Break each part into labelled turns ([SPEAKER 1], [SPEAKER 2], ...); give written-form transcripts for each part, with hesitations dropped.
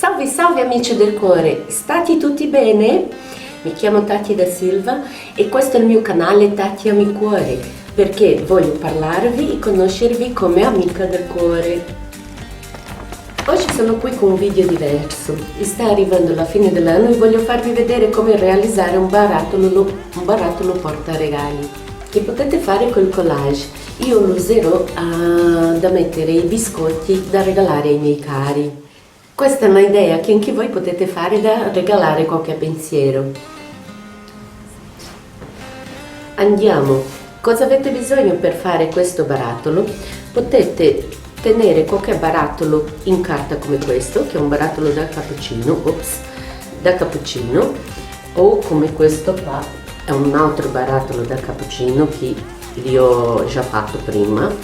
[SPEAKER 1] Salve salve amici del cuore, state tutti bene? Mi chiamo Tati da Silva e questo è il mio canale Tati Ami Cuore, perché voglio parlarvi e conoscervi come amica del cuore. Oggi sono qui con un video diverso, sta arrivando la fine dell'anno e voglio farvi vedere come realizzare un barattolo portaregali che potete fare col collage. Io lo userò da mettere i biscotti da regalare ai miei cari. Questa è un'idea che anche voi potete fare da regalare qualche pensiero. Andiamo. Cosa avete bisogno per fare questo barattolo? Potete tenere qualche barattolo in carta come questo, che è un barattolo da cappuccino, o come questo qua, è un altro barattolo da cappuccino che vi ho già fatto prima.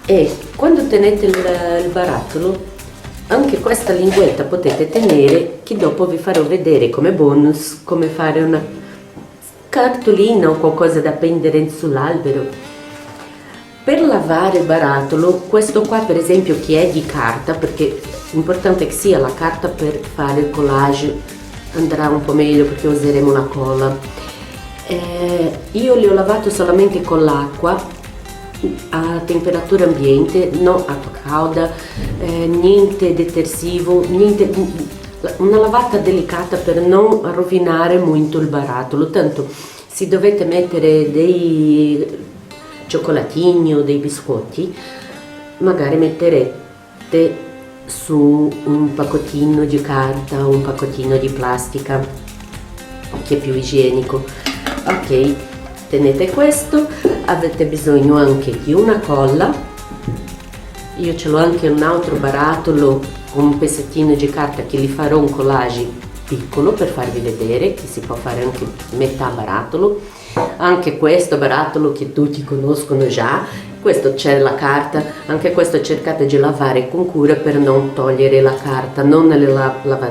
[SPEAKER 1] E quando tenete il barattolo, anche questa linguetta potete tenere, che dopo vi farò vedere come bonus come fare una cartolina o qualcosa da appendere sull'albero. Per lavare il barattolo, questo qua per esempio che è di carta, perché l'importante è che sia la carta per fare il collage, andrà un po' meglio perché useremo la colla. Io li ho lavato solamente con l'acqua a temperatura ambiente, non acqua calda, niente detersivo, niente, una lavata delicata per non rovinare molto il barattolo. Tanto se dovete mettere dei cioccolatini o dei biscotti, magari metterete su un pacchettino di carta o un pacchettino di plastica che è più igienico. Ok, tenete questo. Avete bisogno anche di una colla. Io ce l'ho anche un altro barattolo con un pezzettino di carta che li farò un collage piccolo per farvi vedere che si può fare anche metà barattolo. Anche questo barattolo che tutti conoscono già, questo c'è la carta, anche questo cercate di lavare con cura per non togliere la carta, non nelle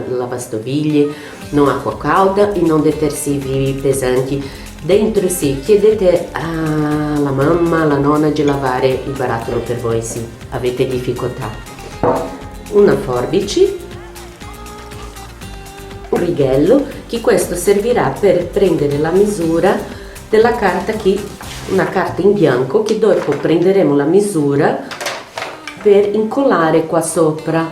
[SPEAKER 1] lavastoviglie, non acqua calda e non detersivi pesanti. Dentro sì, chiedete alla mamma, alla nonna di lavare il barattolo per voi se avete difficoltà. Una forbice, un righello, che questo servirà per prendere la misura della carta, una carta in bianco che dopo prenderemo la misura per incollare qua sopra,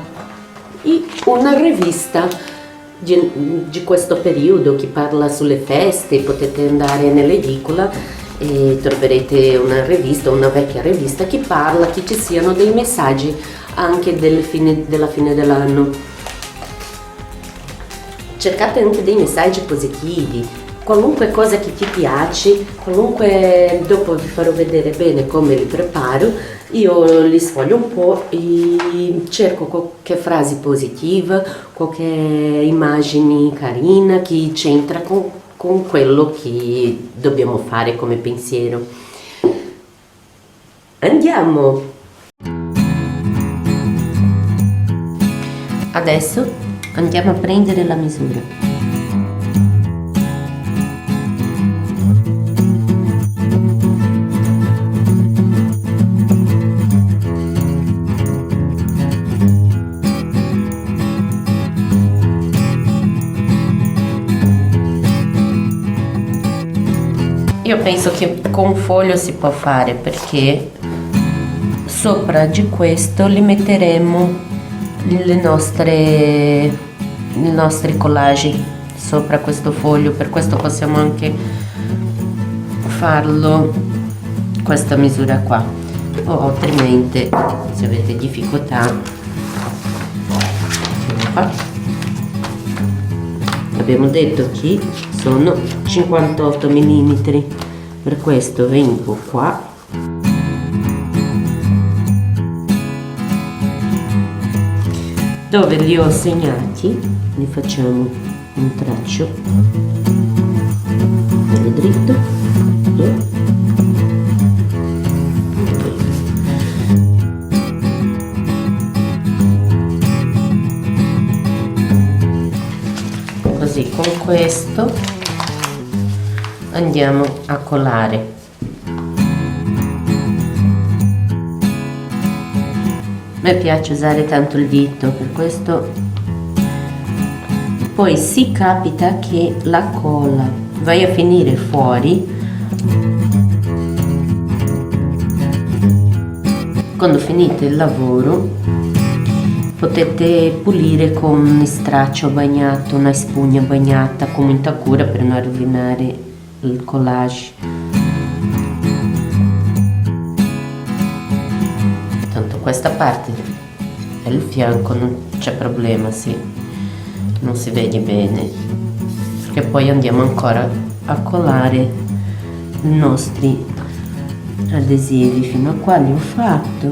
[SPEAKER 1] e una rivista di questo periodo che parla sulle feste. Potete andare nell'edicola e troverete una rivista, una vecchia rivista che parla, che ci siano dei messaggi anche della fine dell'anno. Cercate anche dei messaggi positivi, qualunque cosa che ti piace, qualunque. Dopo vi farò vedere bene come li preparo. Io li sfoglio un po' e cerco qualche frase positiva, qualche immagine carina che c'entra con quello che dobbiamo fare come pensiero. Andiamo! Adesso andiamo a prendere la misura. Io penso che con foglio si può fare, perché sopra di questo li metteremo i nostri collage sopra questo foglio. Per questo possiamo anche farlo questa misura qua, o altrimenti se avete difficoltà, abbiamo detto che sono 58 mm, per questo vengo qua dove li ho segnati, ne facciamo un traccio dritto, così. Con questo andiamo a collare. A me piace usare tanto il dito, per questo Poi se capita che la colla vai a finire fuori, quando finite il lavoro potete pulire con un straccio bagnato, una spugna bagnata con molta cura per non rovinare il collage. Tanto questa parte è il fianco, non c'è problema, sì, non si vede bene, perché poi andiamo ancora a collare i nostri adesivi. Fino a qua li ho fatto.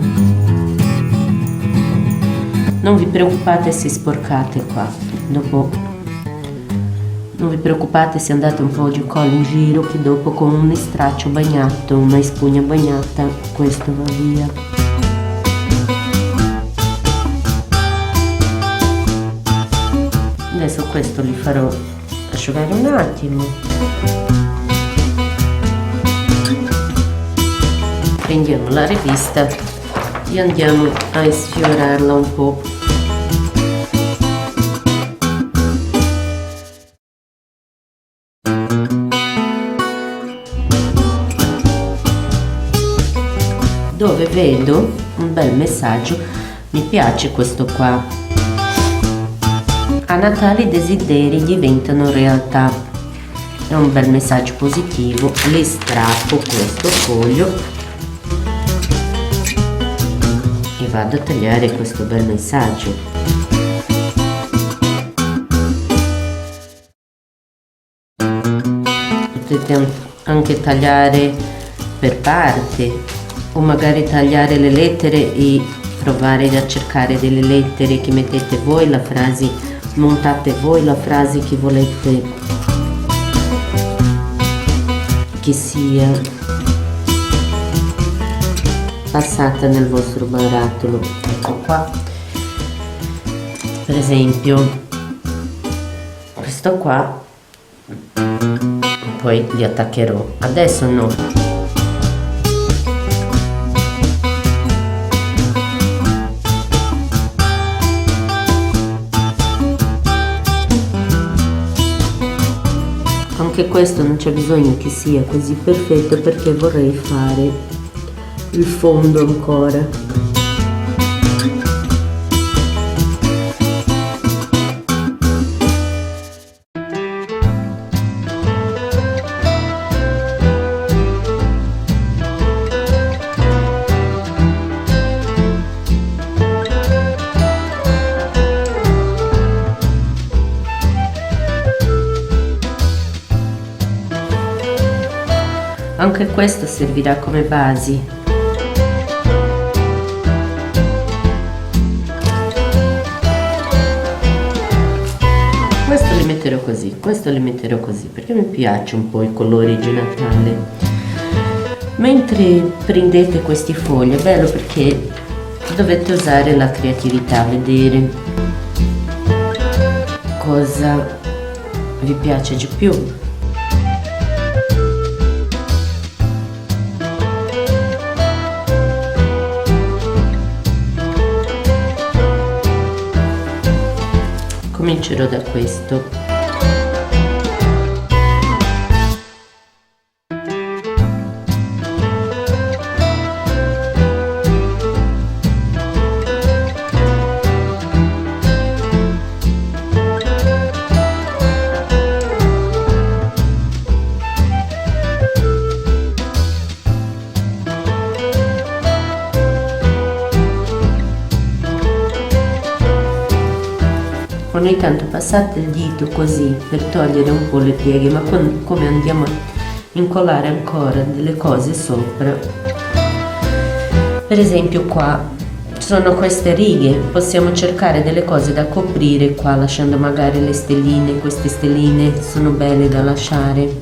[SPEAKER 1] Non vi preoccupate se sporcate qua, dopo non vi preoccupate se andate un po' giù collo in giro, che dopo con un straccio bagnato, una spugna bagnata, questo va via. Adesso questo li farò asciugare un attimo. Prendiamo la rivista e andiamo a sfiorarla un po'. Dove vedo un bel messaggio, mi piace questo qua. A Natale i desideri diventano realtà. È un bel messaggio positivo. Le strappo questo foglio e vado a tagliare questo bel messaggio. Potete anche tagliare per parte, o magari tagliare le lettere e provare a cercare delle lettere che mettete voi, la frase, montate voi la frase che volete che sia passata nel vostro barattolo. Ecco qua, per esempio questo qua, poi li attaccherò. Adesso no. Anche questo non c'è bisogno che sia così perfetto, perché vorrei fare il fondo ancora. Anche questo servirà come basi. Questo li metterò così, questo li metterò così, perché mi piace un po' i colori di Natale. Mentre prendete questi fogli, è bello perché dovete usare la creatività, vedere cosa vi piace di più. Comincerò da questo. Ogni tanto passate il dito così per togliere un po' le pieghe, ma come andiamo a incollare ancora delle cose sopra, per esempio qua sono queste righe, possiamo cercare delle cose da coprire qua, lasciando magari le stelline. Queste stelline sono belle da lasciare.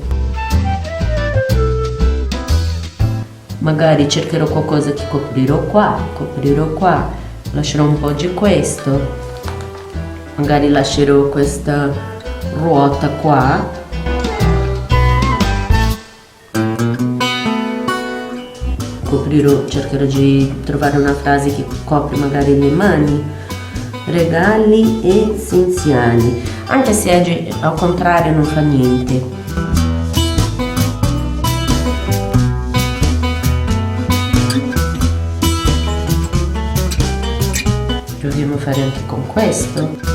[SPEAKER 1] Magari cercherò qualcosa che coprirò qua, lascerò un po' di questo. Magari lascerò questa ruota qua, coprirò, cercherò di trovare una frase che copre magari le mani, regali essenziali, anche se al contrario non fa niente. Proviamo a fare anche con questo.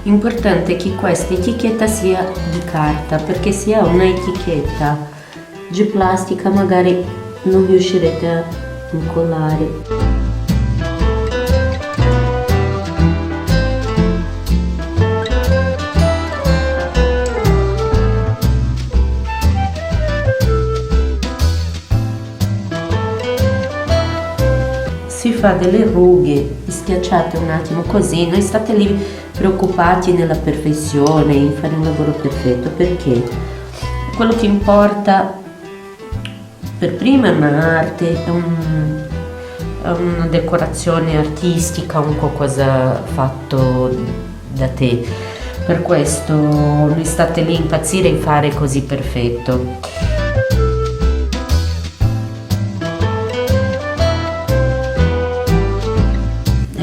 [SPEAKER 1] L'importante è che questa etichetta sia di carta, perché se ha una etichetta di plastica magari non riuscirete a incollare. Si fa delle rughe, schiacciate un attimo così, non state lì preoccupati nella perfezione, in fare un lavoro perfetto, perché quello che importa per prima è un'arte, è una decorazione artistica, un qualcosa fatto da te. Per questo non state lì impazzire in fare così perfetto.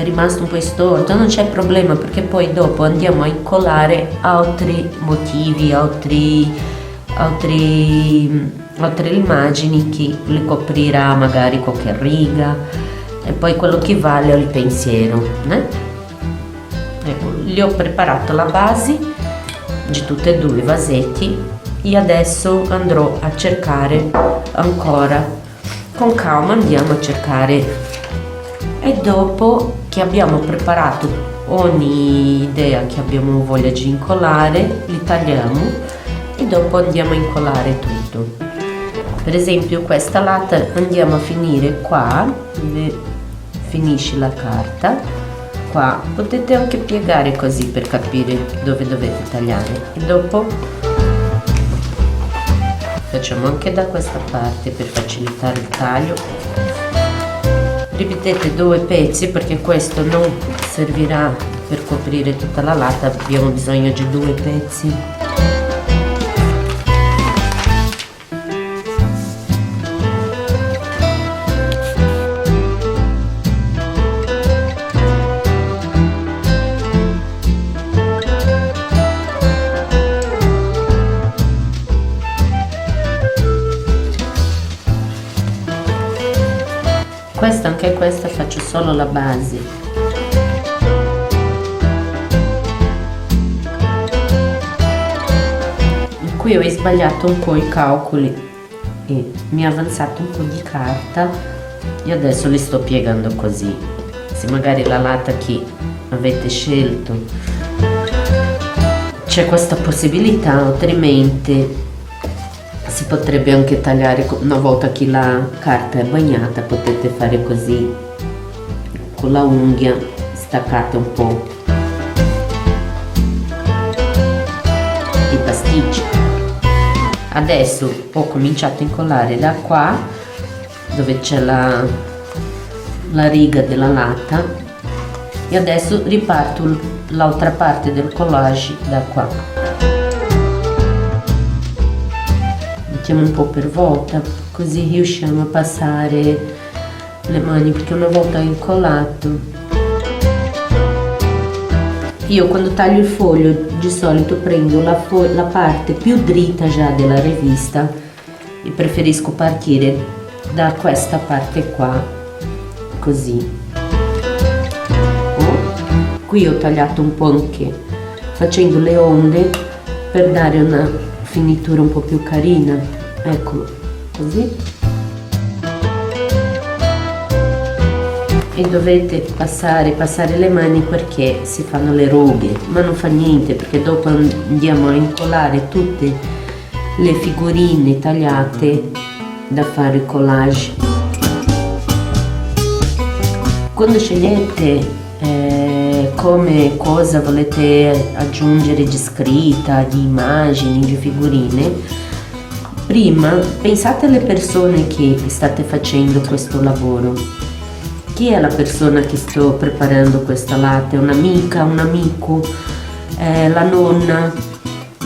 [SPEAKER 1] Rimasto un po' storto, non c'è problema, perché poi dopo andiamo a incollare altri motivi, altre immagini che le coprirà magari qualche riga, e poi quello che vale è il pensiero, né? Ecco, gli ho preparato la base di tutti e due i vasetti e adesso andrò a cercare ancora, con calma andiamo a cercare, e dopo che abbiamo preparato ogni idea che abbiamo voglia di incollare, li tagliamo e dopo andiamo a incollare tutto. Per esempio questa latta andiamo a finire qua, dove finisce la carta, qua potete anche piegare così per capire dove dovete tagliare, e dopo facciamo anche da questa parte per facilitare il taglio. Ripetete 2 pezzi perché questo non servirà per coprire tutta la latta, abbiamo bisogno di 2 pezzi. Anche questa faccio solo la base. Qui ho sbagliato un po' i calcoli e mi è avanzato un po' di carta e adesso li sto piegando così. Se magari la latta che avete scelto c'è questa possibilità, altrimenti si potrebbe anche tagliare una volta che la carta è bagnata, potete fare così con la unghia, staccate un po' i pasticci. Adesso ho cominciato a incollare da qua dove c'è la riga della latta e adesso riparto l'altra parte del collage da qua. Mettiamo un po' per volta, così riusciamo a passare le mani, perché una volta incollato, io quando taglio il foglio di solito prendo la parte più dritta già della rivista e preferisco partire da questa parte qua, così. Qui ho tagliato un po' anche facendo le onde per dare una finitura un po' più carina, eccolo, così. E dovete passare le mani perché si fanno le rughe, ma non fa niente perché dopo andiamo a incollare tutte le figurine tagliate da fare il collage. Quando scegliete come cosa volete aggiungere di scritta, di immagini, di figurine, prima pensate alle persone che state facendo questo lavoro. Chi è la persona che sto preparando questa latte? Un'amica, un amico, la nonna,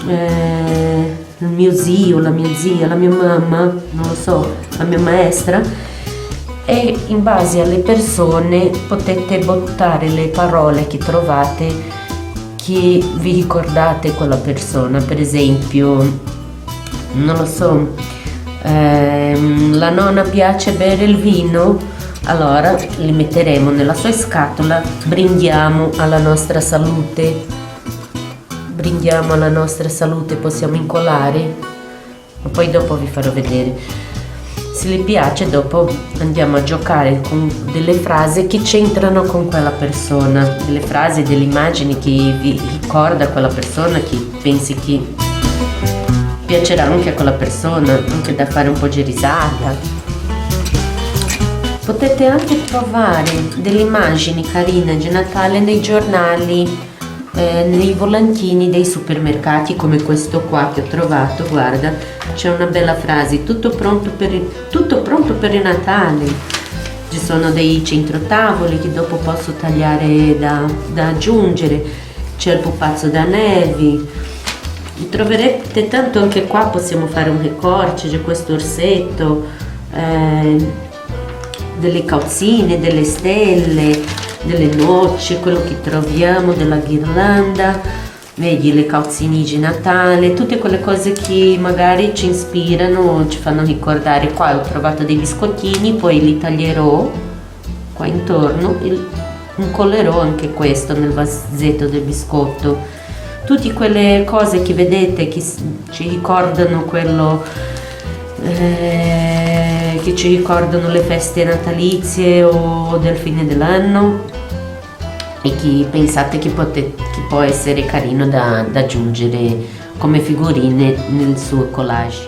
[SPEAKER 1] il mio zio, la mia zia, la mia mamma, non lo so, la mia maestra. E in base alle persone potete buttare le parole che trovate, che vi ricordate quella persona. Per esempio, non lo so, la nonna piace bere il vino, allora li metteremo nella sua scatola. Brindiamo alla nostra salute, brindiamo alla nostra salute, possiamo incollare, ma poi dopo vi farò vedere. Se le piace, dopo andiamo a giocare con delle frasi che c'entrano con quella persona, delle frasi, delle immagini che vi ricorda quella persona, che pensi che piacerà anche a quella persona, anche da fare un po' di risata. Potete anche trovare delle immagini carine di Natale nei giornali, nei volantini dei supermercati, come questo qua che ho trovato. Guarda, c'è una bella frase: tutto pronto per il Natale. Ci sono dei centrotavoli che dopo posso tagliare da aggiungere, c'è il pupazzo da neve. Troverete tanto anche qua, possiamo fare un recorte, c'è questo orsetto, delle calzine, delle stelle, delle noci, quello che troviamo, della ghirlanda, vedi, le calzini di Natale, tutte quelle cose che magari ci ispirano, ci fanno ricordare. Qua ho trovato dei biscottini, poi li taglierò qua intorno e incollerò anche questo nel vasetto del biscotto. Tutte quelle cose che vedete che ci ricordano quello, che ci ricordano le feste natalizie o del fine dell'anno, e che pensate che può essere carino da aggiungere come figurine nel suo collage.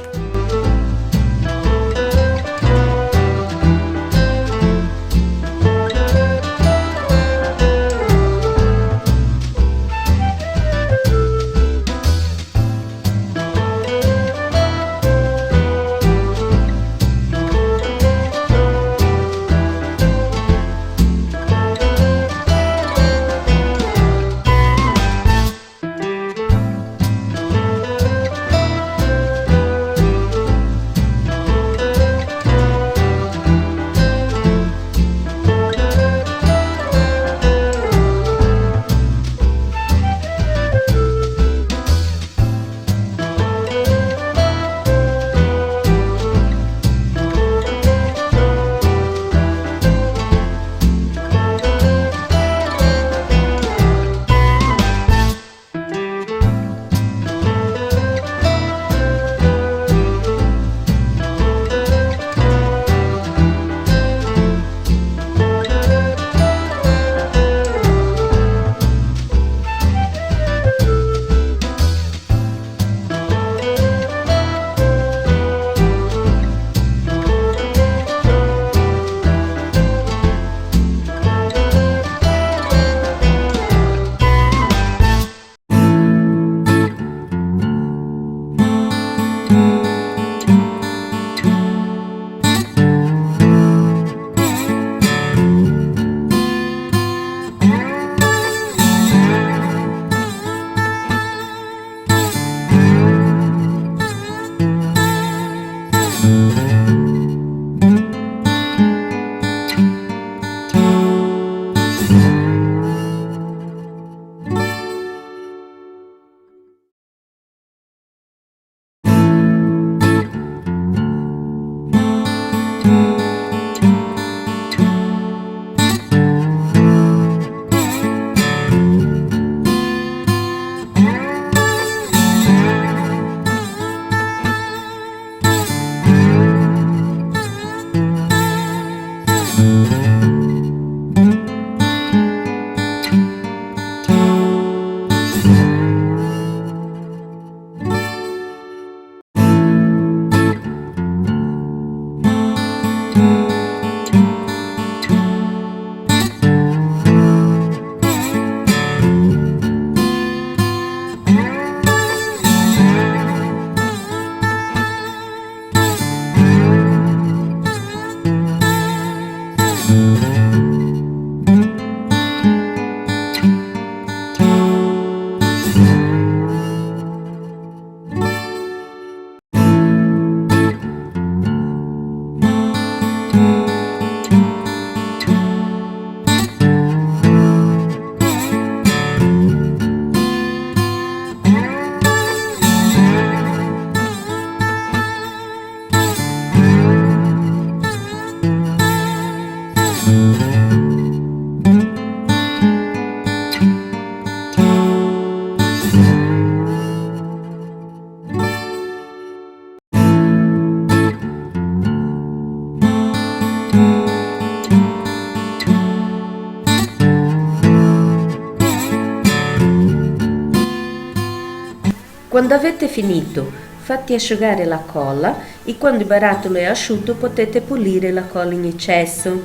[SPEAKER 1] Quando avete finito, fate asciugare la colla e quando il barattolo è asciutto potete pulire la colla in eccesso.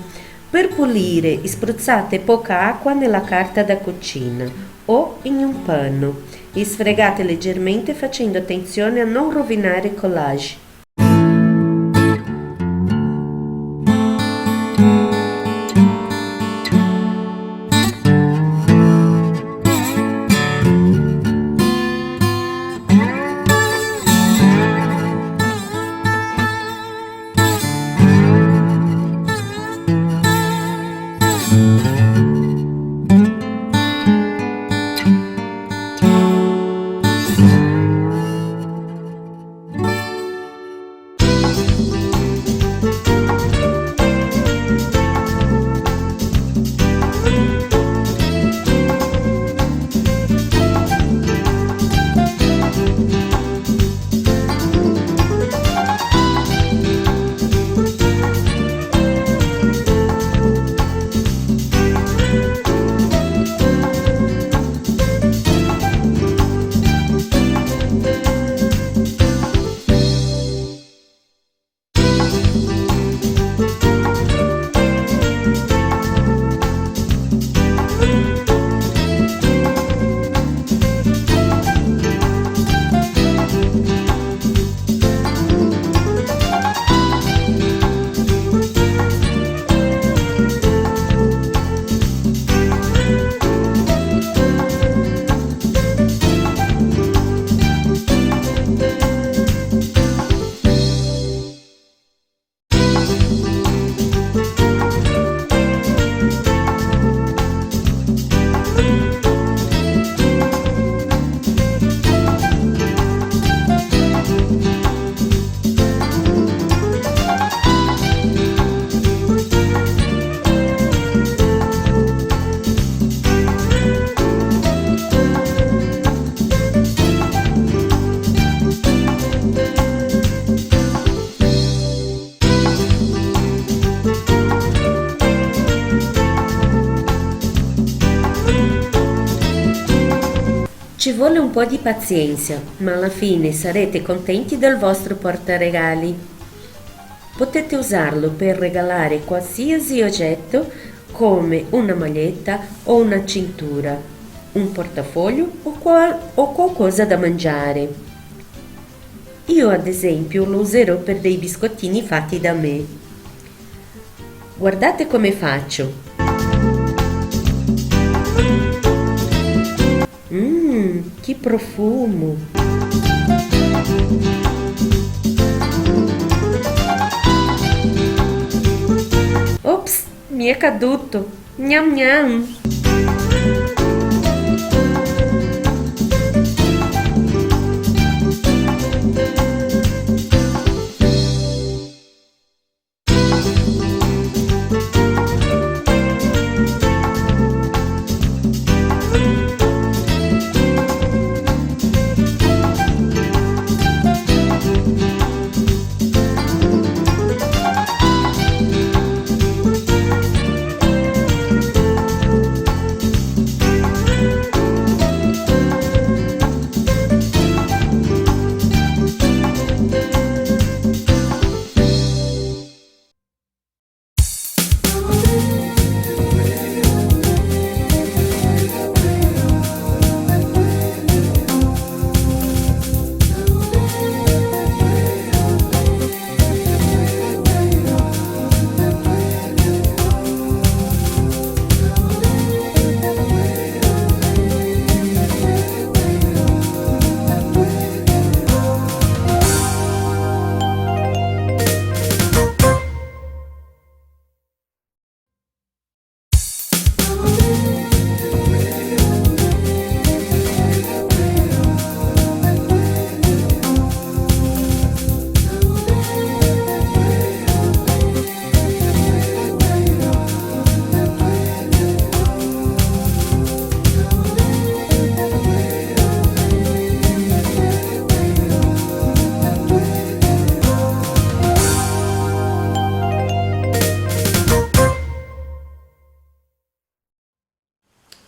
[SPEAKER 1] Per pulire, spruzzate poca acqua nella carta da cucina o in un panno e sfregate leggermente facendo attenzione a non rovinare il collage. Ci vuole un po' di pazienza, ma alla fine sarete contenti del vostro portaregali. Potete usarlo per regalare qualsiasi oggetto come una maglietta o una cintura, un portafoglio o qualcosa da mangiare. Io ad esempio lo userò per dei biscottini fatti da me. Guardate come faccio. Que profumo! Ops, mi è caduto! Gnam gnam!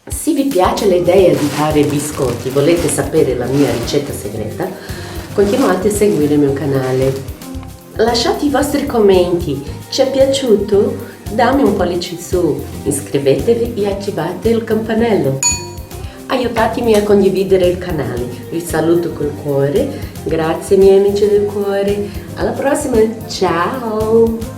[SPEAKER 1] Se vi piace l'idea di fare biscotti, volete sapere la mia ricetta segreta, continuate a seguire il mio canale. Lasciate i vostri commenti, ci è piaciuto? Dammi un pollice su, iscrivetevi e attivate il campanello. Aiutatemi a condividere il canale. Vi saluto col cuore, grazie miei amici del cuore, alla prossima, ciao!